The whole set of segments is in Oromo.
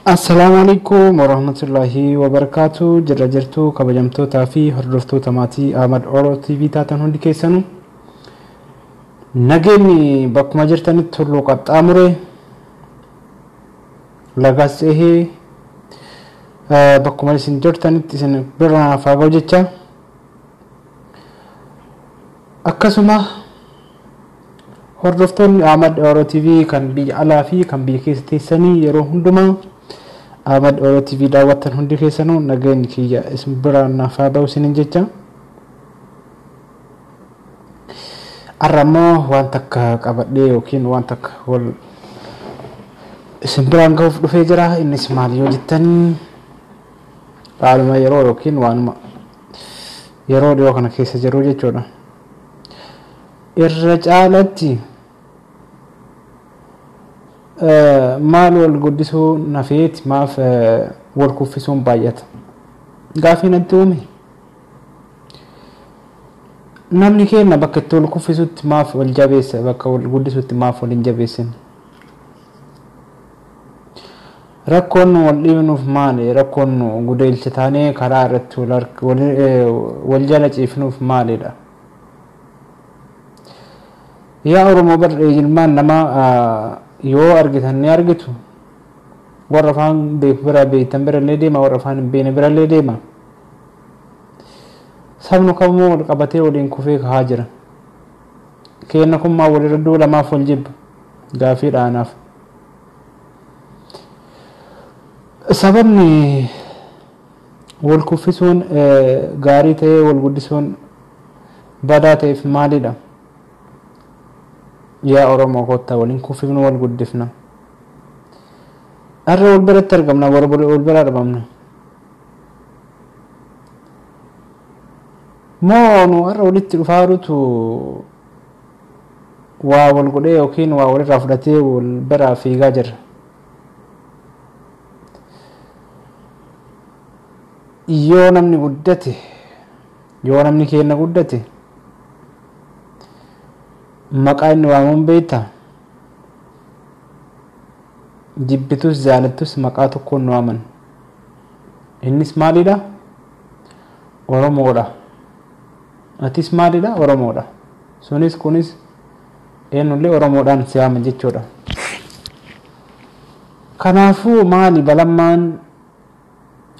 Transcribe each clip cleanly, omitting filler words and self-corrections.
Assalamualaikum warahmatullahi wabarakatuh. Jirra jirtu kabajamtootaa fi hordoftoota maatii Ahmad Oro TV taatan hundi keessanuu nageenyi bakkuma jirtanitti tulluu qaxxaamure lagas ehee bakkuma isin jirtanitti isin bira faagoo jecha akkasuma hordoftoonni Ahmad Oro TV kan biyya alaa fi kan biyya keessa teessanii yeroo hundumaa Ahmad Oro TV daawwattan hundi keessanuu nageenyi kiyya isin bira naafaa ba'u isinin jecha arramoo waan takka qabadhee yookiin waan takka wal isin biraan gahuuf dhufee jira. Innis maal yoo jettanii dhaaluma yeroo yookiin waanuma yeroo dhiyoo kana keessa jiru jechuudha. Irra caalatti maal wal guddisuu nafeeti maaf wal kuffisuun baay'ata gaafii natti uume namni keenya bakka itti wal kuffisutti maaf wal jabeessa bakka wal guddisutti maaf wal hin jabeessin rakkoon wal dhiibnuuf maali rakkoon gudeelcha taanee karaa irratti wal jala ciifnuuf maalidha yaa Oromoo barree ilmaan namaa yoo argitan ni argitu warra afaan beeku bira beektan bira illee deema warra afaan hin beekne bira illee deema sabni kamuu wal qabatee waliin kufee kahaa jira keenya kun maa walirra duulamaaf wal jibba gaafii dhaanaaf sababni wal kuffisuun gaarii ta'ee wal guddisuun badaa ta'eef maalidha yaa Oromoo kottaa waliin kuffifnu wal guddifna arra wal biratti argamna wal bira dhabamna moo nu arra walitti dhufaarutu waa wal godhee yookiin waa walirraa fudhatee wal biraa fiigaa jirra yoo namni guddate yoo namni keenya guddate maqaa inni waamuun beekta jibbitus jaalattus maqaa tokkoon nu waaman innis maalidha Oromoodha atis maalidha Oromoodha sunis kunis eenyullee Oromoodhaan si waaman jechuudha. Kanaafuu maali balammaan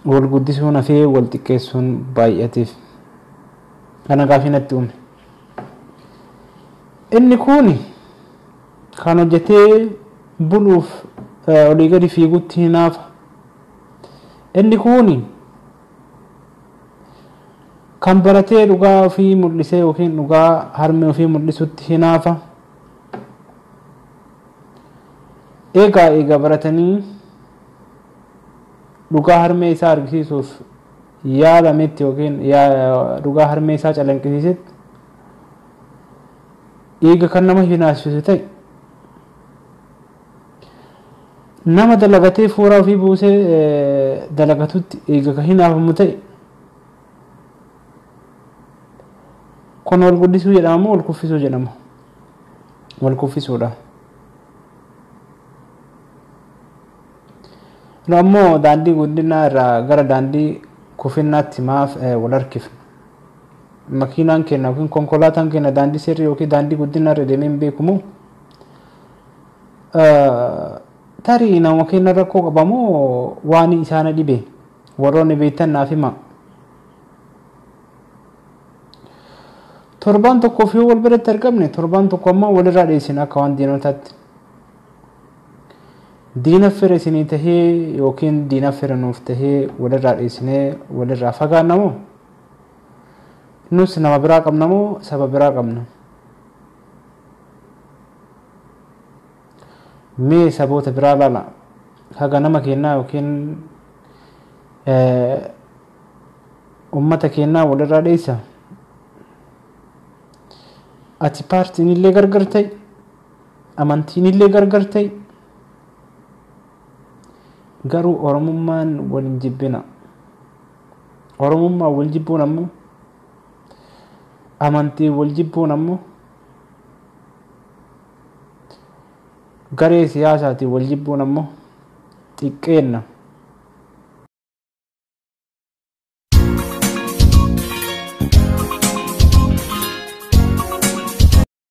wal guddisuun hafee wal xiqqeessuun baay'ateef kana gaafii natti uume inni kun kan hojjetee buluuf olii gadi fiigutti hinaafa inni kun kan baratee dhugaa ofii mul'isee yookiin dhugaa harmee ofii mul'isutti hinaafa eega baratanii dhugaa harmee isaa argisiisuuf yaadametti yookiin dhugaa harmee isaa calanqisiisetti eega kan nama hinaasisu ta'e nama dalagatee fuuraa ofii buusee dalagatutti eega kan hinaafamu ta'e kun wal guddisuu jedhama moo wal kuffisuu jedhama? Wal kuffisuudha. Nu ammoo daandii guddinaa irraa gara daandii kuffinnaatti maaf wal harkifna? Makiinaan keenya yookiin konkolaataan keenya daandii sirrii yookiin daandii guddinaa irra deemee hin beekumoo tarii nama keenya rakkoo qabamoo waan isaan dhibe warroonni beektan naaf hima. Torbaan tokko fi wal biratti argamne torbaan tokko ammoo walirraa dheessina akka waan diinotaatti. Diina fira isinii tahee yookiin diina fira nuuf tahee walirraa dheessinee walirraa fagaanna moo? Nus nama biraa qabna moo saba biraa qabna? Mee saboota biraa laala haga nama keenyaa yookiin ummata keenyaa walirraa dheessa ati paartiin illee gargar ta'e amantiin illee gargar ta'e garuu Oromummaan wal hin jibbina Oromummaan wal jibbuun ammoo amantii wal jibbuun ammoo garee siyaasaati wal jibbuun ammoo xiqqeenna